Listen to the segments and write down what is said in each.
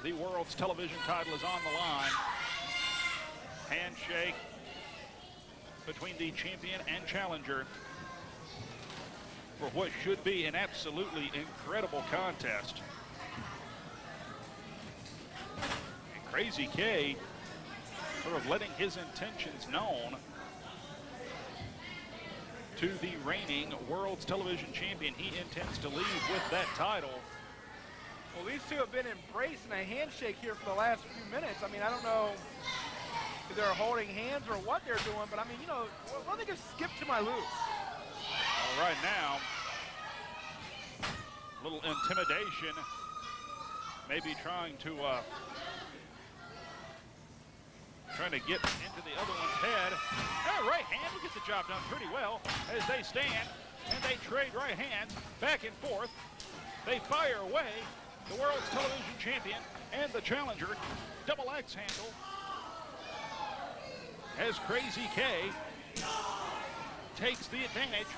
The world's television title is on the line. Handshake between the champion and challenger for what should be an absolutely incredible contest. And Krazy K sort of letting his intentions known to the reigning world's television champion. He intends to leave with that title. Well, these two have been embracing a handshake here for the last few minutes. I mean, I don't know if they're holding hands or what they're doing, but I mean, you know, why don't they just skip to my lose? Well, right now, a little intimidation, maybe trying to get into the other one's head. Right hand will get the job done pretty well as they stand and they trade right hands back and forth. They fire away. The world's television champion and the challenger, double axe handle, as Krazy K takes the advantage.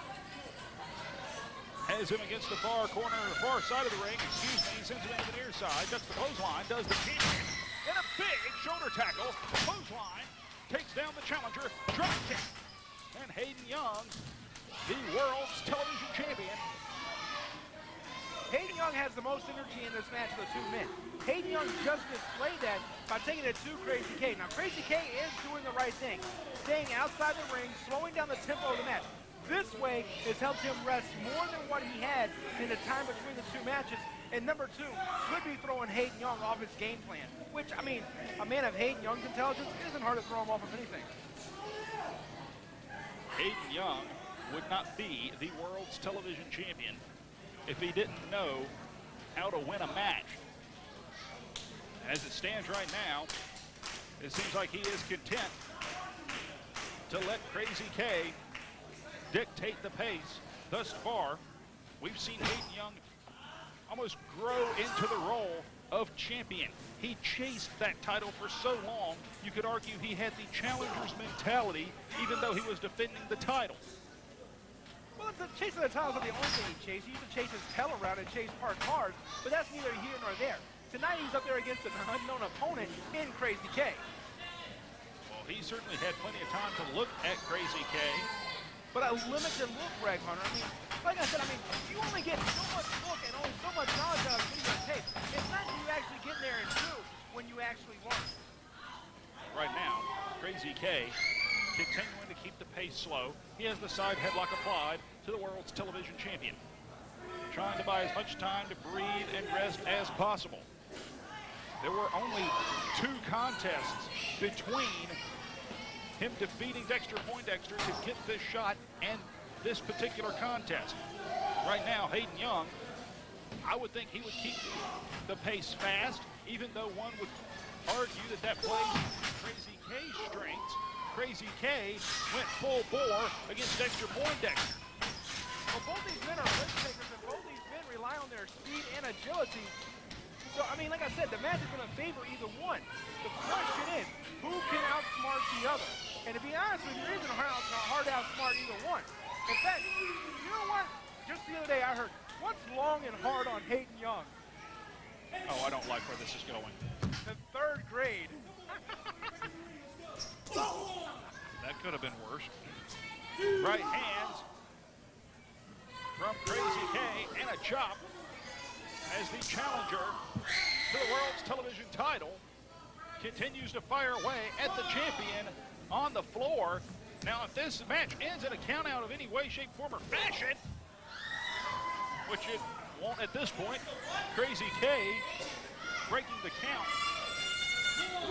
Has him against the far corner, far side of the ring. Excuse me, sends him into the near side. Ducks the clothesline, does the champion. And a big shoulder tackle. Clothesline takes down the challenger. Drop kick. And Hayden Young, the world's television champion. Hayden Young has the most energy in this match of the two men. Hayden Young just displayed that by taking it to Krazy K. Now, Krazy K is doing the right thing, staying outside the ring, slowing down the tempo of the match. This way has helped him rest more than what he had in the time between the two matches. And number two, could be throwing Hayden Young off his game plan, which, I mean, a man of Hayden Young's intelligence, it isn't hard to throw him off of anything. Hayden Young would not be the world's television champion if he didn't know how to win a match. As it stands right now, it seems like he is content to let Krazy K dictate the pace. Thus far, we've seen Hayden Young almost grow into the role of champion. He chased that title for so long, you could argue he had the challenger's mentality, even though he was defending the title. Well, the chase of the title is not the only thing he chased. He used to chase his tail around and chase parked cars, but that's neither here nor there. Tonight he's up there against an unknown opponent in Krazy K. Well, he certainly had plenty of time to look at Krazy K. But a limited look, Greg Hunter. I mean, like I said, you only get so much look and only so much knowledge out of videotape. It's not you actually get there and do when you actually learn. Right now, Krazy K continuing to keep the pace slow. He has the side headlock applied to the world's television champion. Trying to buy as much time to breathe and rest as possible. There were only 2 contests between him defeating Dexter Poindexter to get this shot and this particular contest. Right now, Hayden Young, I would think he would keep the pace fast, even though one would argue that that plays Krazy K's strengths. Krazy K went full bore against Dexter Poindexter. Well, both these men are risk takers, and both these men rely on their speed and agility. So, I mean, like I said, the match is going to favor either one. The question is, who can outsmart the other? And to be honest with you, it isn't hard to outsmart either one. In fact, you know what? Just the other day I heard, what's long and hard on Hayden Young? Oh, I don't like where this is going. The 3rd grade. That could have been worse. Right hands from Krazy K and a chop as the challenger to the world's television title continues to fire away at the champion on the floor. Now, if this match ends in a countout of any way, shape, form, or fashion, which it won't at this point, Krazy K breaking the count,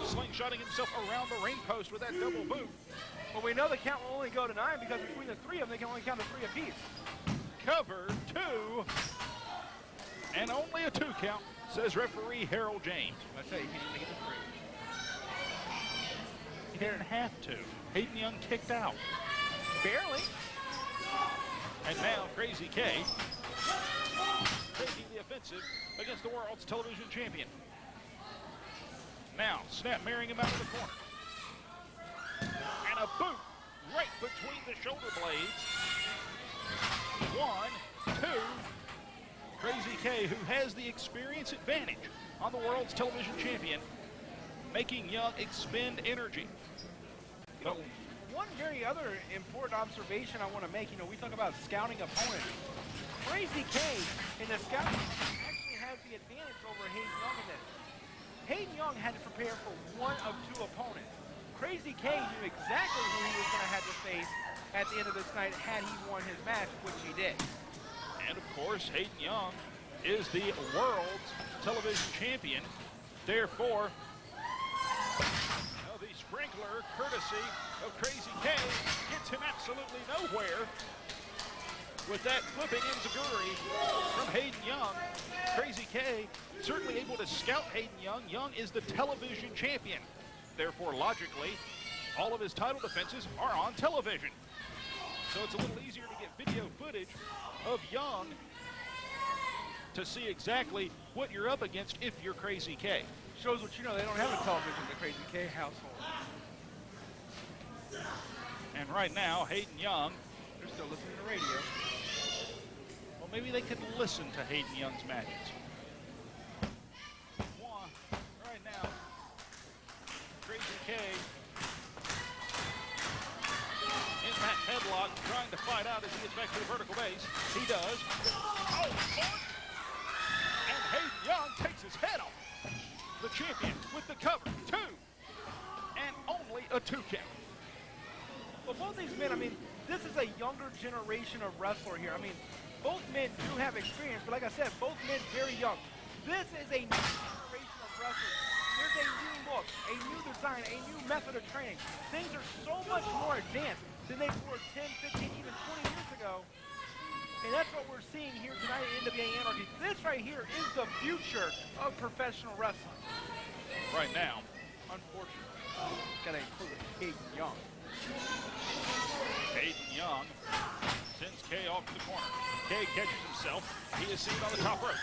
slingshotting himself around the ring post with that double boot. Well, we know the count will only go to 9 because between the 3 of them, they can only count to 3 apiece. Cover 2, and only a 2 count, says referee Harold James. I say you can't even get the 3. He didn't have to. Hayden Young kicked out. Barely. And now Krazy K taking the offensive against the world's television champion. Now, snap marrying him out of the corner. And a boot right between the shoulder blades. 1, 2, Krazy K, who has the experience advantage on the world's television champion, making Young expend energy. You know, one very other important observation I want to make, we talk about scouting opponents. Krazy K in the scouting actually has the advantage over Hayden Young in this. Hayden Young had to prepare for one of two opponents. Krazy K knew exactly who he was going to have to face at the end of this night had he won his match, which he did. And of course, Hayden Young is the world's television champion. Therefore, the sprinkler, courtesy of Krazy K, gets him absolutely nowhere with that flipping enziguri from Hayden Young. Krazy K certainly able to scout Hayden Young. Young is the television champion. Therefore, logically, all of his title defenses are on television. So it's a little easier to get video footage of Young to see exactly what you're up against if you're Krazy K. Shows what you know, they don't have a television in the Krazy K household. And right now, Hayden Young, they're still listening to radio. Well, maybe they could listen to Hayden Young's matches. Right now, Krazy K in that headlock, trying to fight out as he gets back to the vertical base. He does. Oh, and Hayden Young takes his head off. The champion with the cover, 2, and only a 2 count. Well, both these men, this is a younger generation of wrestler here. Both men do have experience, but like I said, both men very young. This is a new generation of wrestlers. There's a new look, a new design, a new method of training. Things are so much more advanced than they were 10, 15, even 20 years ago. And that's what we're seeing here tonight at NWA Anarchy. This right here is the future of professional wrestling. Right now, unfortunately, gotta include Hayden Young. Hayden Young sends K off to the corner. K catches himself. He is seen on the top rope.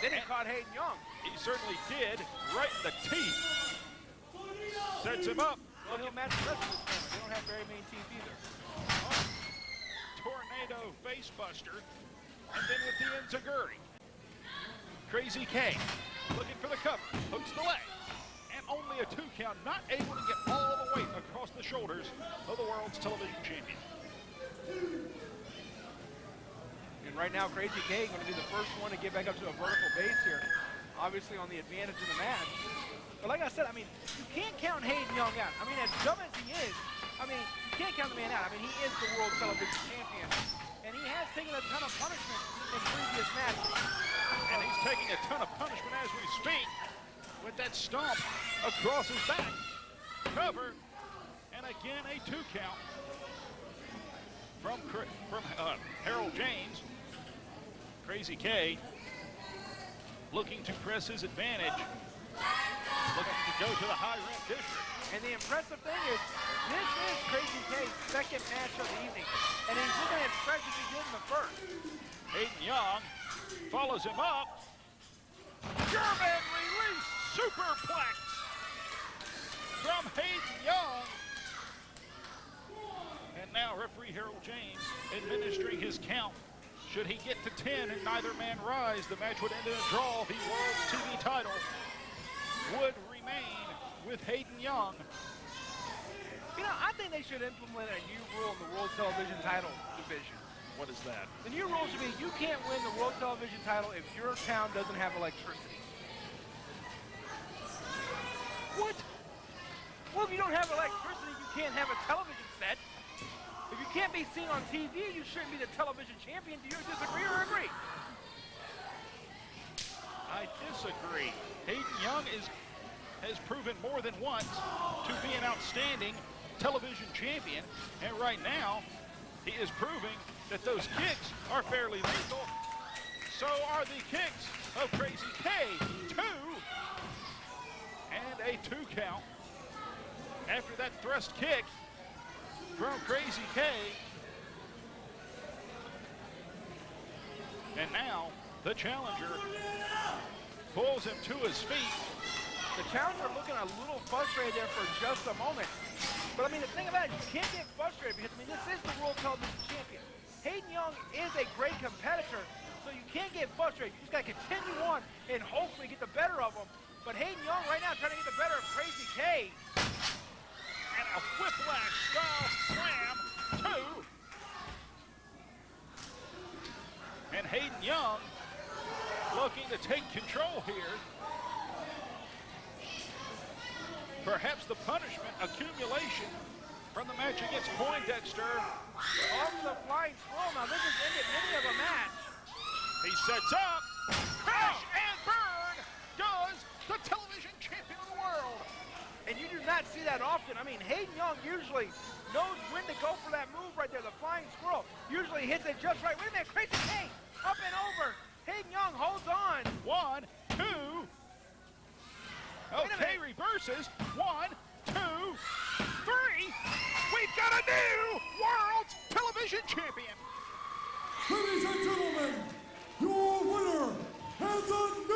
Then he caught Hayden Young. He certainly did, right in the teeth. Sets him up. Well, he'll match the rest of his family. They don't have very many teeth either. Tornado face buster, and then with the enziguri. Krazy K looking for the cover, hooks the leg, and only a 2 count, not able to get all the weight across the shoulders of the world's television champion. And right now, Krazy K going to be the first one to get back up to a vertical base here, obviously on the advantage in the match. But like I said, you can't count Hayden Young out. As dumb as he is, you can't count the man out. He is the world television champion. And he has taken a ton of punishment in previous matches. And he's taking a ton of punishment as we speak with that stomp across his back. Cover, and again a 2 count from Harold James. Krazy K looking to press his advantage, looking to go to the high ramp district. And the impressive thing is, this is Krazy K's second match of the evening. And he's looking as fresh as he did in the first. Hayden Young follows him up. German release superplex from Hayden Young. And now referee Harold James administering his count. Should he get to 10 and neither man rise, the match would end in a draw. The World's TV title would remain with Hayden Young. I think they should implement a new rule in the World Television title division. What is that? The new rule should be you can't win the World Television title if your town doesn't have electricity. What? Well, if you don't have electricity, you can't have a television set. If you can't be seen on TV, you shouldn't be the television champion. Do you disagree or agree? I disagree. Hayden Young has proven more than once to be an outstanding television champion, and right now he is proving that those kicks are fairly lethal. So are the kicks of Krazy K. 2 and a 2 count after that thrust kick from Krazy K. And now the challenger pulls him to his feet. The challenger looking a little frustrated there for just a moment. But the thing about it, you can't get frustrated because this is the World Television Champion. Hayden Young is a great competitor, So you can't get frustrated. You just got to continue on and hopefully get the better of him. But Hayden Young right now trying to get the better of Krazy K. And a whiplash style slam, 2. And Hayden Young looking to take control here. Perhaps the punishment accumulation from the match against Poindexter. Off the flying scroll. Now this is ended many of a match. He sets up, crash and burn does the television champion of the world. And you do not see that often. I mean, Hayden Young usually knows when to go for that move right there, the flying squirrel. Usually hits it just right. Wait a minute, Krazy K, up and over. Hayden Young holds on. 1, 2. Okay, reverses. 1, 2, 3. We've got a new world television champion. Ladies and gentlemen, your winner and the